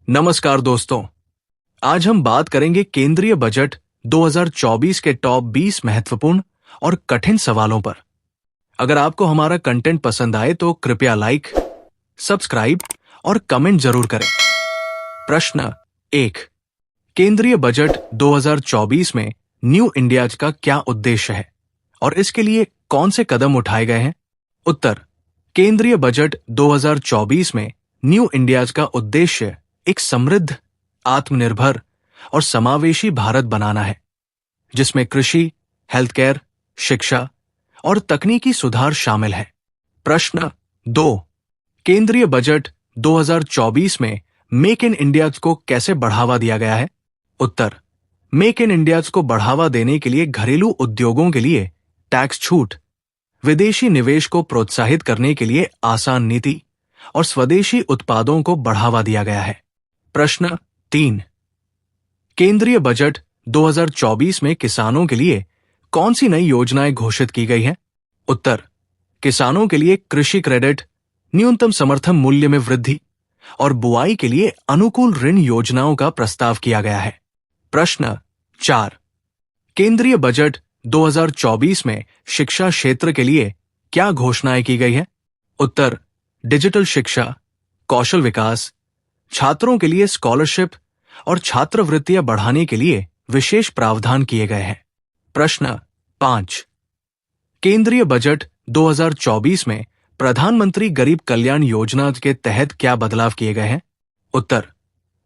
नमस्कार दोस्तों, आज हम बात करेंगे केंद्रीय बजट 2024 के टॉप 20 महत्वपूर्ण और कठिन सवालों पर। अगर आपको हमारा कंटेंट पसंद आए तो कृपया लाइक, सब्सक्राइब और कमेंट जरूर करें। प्रश्न 1। केंद्रीय बजट 2024 में न्यू इंडिया का क्या उद्देश्य है और इसके लिए कौन से कदम उठाए गए हैं? उत्तर: केंद्रीय बजट 2024 में न्यू इंडिया का उद्देश्य एक समृद्ध, आत्मनिर्भर और समावेशी भारत बनाना है, जिसमें कृषि, हेल्थ केयर, शिक्षा और तकनीकी सुधार शामिल है। प्रश्न 2। केंद्रीय बजट 2024 में मेक इन इंडिया को कैसे बढ़ावा दिया गया है? उत्तर: मेक इन इंडिया को बढ़ावा देने के लिए घरेलू उद्योगों के लिए टैक्स छूट, विदेशी निवेश को प्रोत्साहित करने के लिए आसान नीति और स्वदेशी उत्पादों को बढ़ावा दिया गया है। प्रश्न 3। केंद्रीय बजट 2024 में किसानों के लिए कौन सी नई योजनाएं घोषित की गई हैं? उत्तर: किसानों के लिए कृषि क्रेडिट, न्यूनतम समर्थन मूल्य में वृद्धि और बुआई के लिए अनुकूल ऋण योजनाओं का प्रस्ताव किया गया है। प्रश्न 4। केंद्रीय बजट 2024 में शिक्षा क्षेत्र के लिए क्या घोषणाएं की गई है? उत्तर: डिजिटल शिक्षा, कौशल विकास, छात्रों के लिए स्कॉलरशिप और छात्रवृत्तियां बढ़ाने के लिए विशेष प्रावधान किए गए हैं। प्रश्न 5। केंद्रीय बजट 2024 में प्रधानमंत्री गरीब कल्याण योजना के तहत क्या बदलाव किए गए हैं? उत्तर: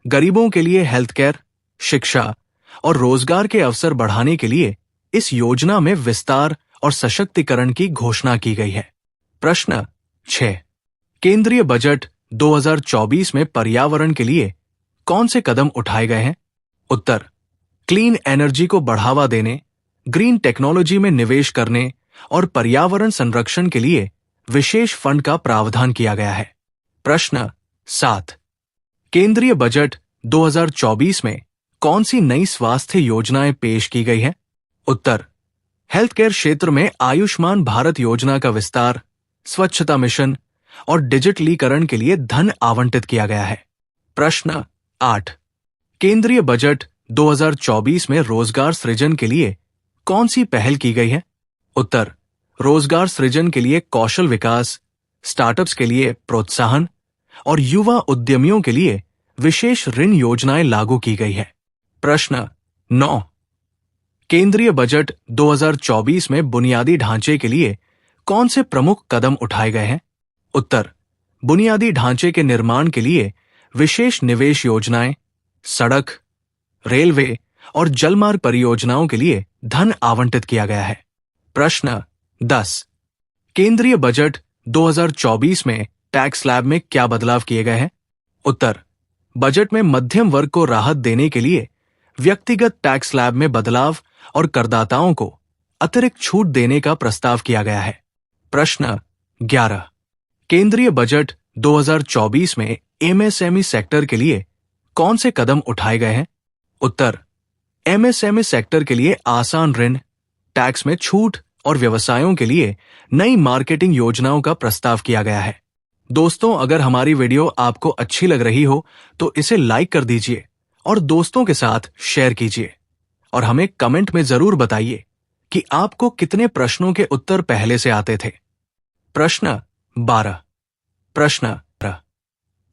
गरीबों के लिए हेल्थ केयर, शिक्षा और रोजगार के अवसर बढ़ाने के लिए इस योजना में विस्तार और सशक्तिकरण की घोषणा की गई है। प्रश्न 6। केंद्रीय बजट 2024 में पर्यावरण के लिए कौन से कदम उठाए गए हैं? उत्तर: क्लीन एनर्जी को बढ़ावा देने, ग्रीन टेक्नोलॉजी में निवेश करने और पर्यावरण संरक्षण के लिए विशेष फंड का प्रावधान किया गया है। प्रश्न 7। केंद्रीय बजट 2024 में कौन सी नई स्वास्थ्य योजनाएं पेश की गई हैं? उत्तर: हेल्थ केयर क्षेत्र में आयुष्मान भारत योजना का विस्तार, स्वच्छता मिशन और डिजिटलीकरण के लिए धन आवंटित किया गया है। प्रश्न 8। केंद्रीय बजट 2024 में रोजगार सृजन के लिए कौन सी पहल की गई है? उत्तर: रोजगार सृजन के लिए कौशल विकास, स्टार्टअप्स के लिए प्रोत्साहन और युवा उद्यमियों के लिए विशेष ऋण योजनाएं लागू की गई है। प्रश्न 9। केंद्रीय बजट 2024 में बुनियादी ढांचे के लिए कौन से प्रमुख कदम उठाए गए हैं? उत्तर: बुनियादी ढांचे के निर्माण के लिए विशेष निवेश योजनाएं, सड़क, रेलवे और जलमार्ग परियोजनाओं के लिए धन आवंटित किया गया है। प्रश्न 10। केंद्रीय बजट 2024 में टैक्स स्लैब में क्या बदलाव किए गए हैं? उत्तर: बजट में मध्यम वर्ग को राहत देने के लिए व्यक्तिगत टैक्स स्लैब में बदलाव और करदाताओं को अतिरिक्त छूट देने का प्रस्ताव किया गया है। प्रश्न 11। केंद्रीय बजट 2024 में एमएसएमई सेक्टर के लिए कौन से कदम उठाए गए हैं? उत्तर: एमएसएमई सेक्टर के लिए आसान ऋण, टैक्स में छूट और व्यवसायों के लिए नई मार्केटिंग योजनाओं का प्रस्ताव किया गया है। दोस्तों, अगर हमारी वीडियो आपको अच्छी लग रही हो तो इसे लाइक कर दीजिए और दोस्तों के साथ शेयर कीजिए और हमें कमेंट में जरूर बताइए कि आपको कितने प्रश्नों के उत्तर पहले से आते थे। प्रश्न 12।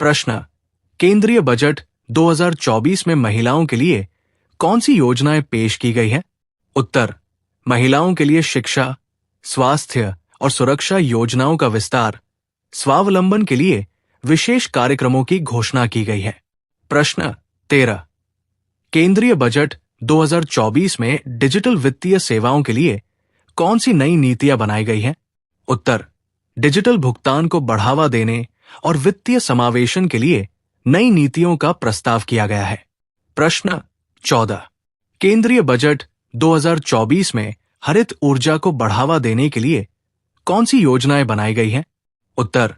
प्रश्न: केंद्रीय बजट 2024 में महिलाओं के लिए कौन सी योजनाएं पेश की गई हैं? उत्तर: महिलाओं के लिए शिक्षा, स्वास्थ्य और सुरक्षा योजनाओं का विस्तार, स्वावलंबन के लिए विशेष कार्यक्रमों की घोषणा की गई है। प्रश्न 13। केंद्रीय बजट 2024 में डिजिटल वित्तीय सेवाओं के लिए कौन सी नई नीतियां बनाई गई हैं? उत्तर: डिजिटल भुगतान को बढ़ावा देने और वित्तीय समावेशन के लिए नई नीतियों का प्रस्ताव किया गया है। प्रश्न 14। केंद्रीय बजट 2024 में हरित ऊर्जा को बढ़ावा देने के लिए कौन सी योजनाएं बनाई गई हैं? उत्तर: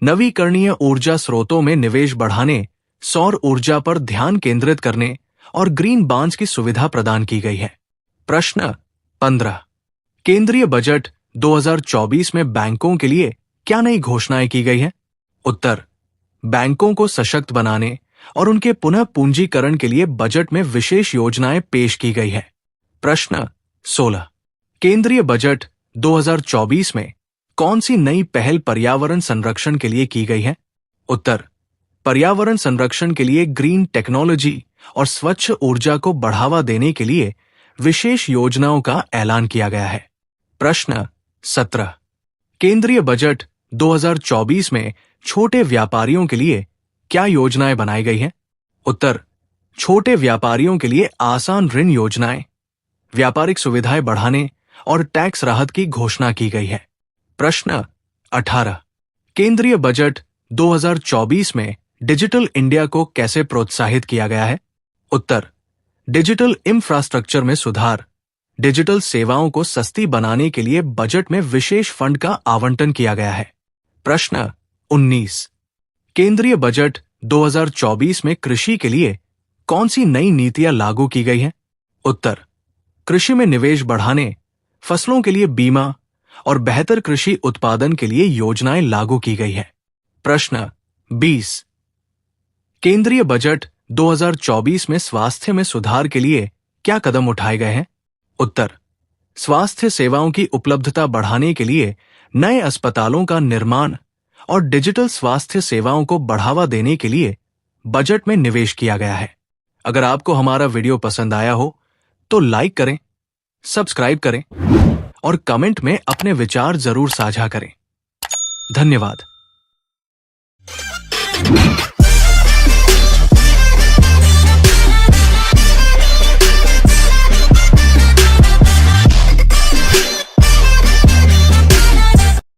नवीकरणीय ऊर्जा स्रोतों में निवेश बढ़ाने, सौर ऊर्जा पर ध्यान केंद्रित करने और ग्रीन बॉन्ड्स की सुविधा प्रदान की गई है। प्रश्न 15। केंद्रीय बजट 2024 में बैंकों के लिए क्या नई घोषणाएं की गई हैं? उत्तर: बैंकों को सशक्त बनाने और उनके पुनः पूंजीकरण के लिए बजट में विशेष योजनाएं पेश की गई है। प्रश्न 16। केंद्रीय बजट 2024 में कौन सी नई पहल पर्यावरण संरक्षण के लिए की गई है? उत्तर, पर्यावरण संरक्षण के लिए ग्रीन टेक्नोलॉजी और स्वच्छ ऊर्जा को बढ़ावा देने के लिए विशेष योजनाओं का ऐलान किया गया है। प्रश्न 17। केंद्रीय बजट 2024 में छोटे व्यापारियों के लिए क्या योजनाएं बनाई गई हैं? उत्तर, छोटे व्यापारियों के लिए आसान ऋण योजनाएं, व्यापारिक सुविधाएं बढ़ाने और टैक्स राहत की घोषणा की गई है। प्रश्न 18। केंद्रीय बजट 2024 में डिजिटल इंडिया को कैसे प्रोत्साहित किया गया है? उत्तर, डिजिटल इंफ्रास्ट्रक्चर में सुधार, डिजिटल सेवाओं को सस्ती बनाने के लिए बजट में विशेष फंड का आवंटन किया गया है। प्रश्न 19। केंद्रीय बजट 2024 में कृषि के लिए कौन सी नई नीतियां लागू की गई हैं? उत्तर, कृषि में निवेश बढ़ाने, फसलों के लिए बीमा और बेहतर कृषि उत्पादन के लिए योजनाएं लागू की गई है। प्रश्न 20। केंद्रीय बजट 2024 में स्वास्थ्य में सुधार के लिए क्या कदम उठाए गए हैं? उत्तर, स्वास्थ्य सेवाओं की उपलब्धता बढ़ाने के लिए नए अस्पतालों का निर्माण और डिजिटल स्वास्थ्य सेवाओं को बढ़ावा देने के लिए बजट में निवेश किया गया है। अगर आपको हमारा वीडियो पसंद आया हो तो लाइक करें, सब्सक्राइब करें और कमेंट में अपने विचार जरूर साझा करें। धन्यवाद।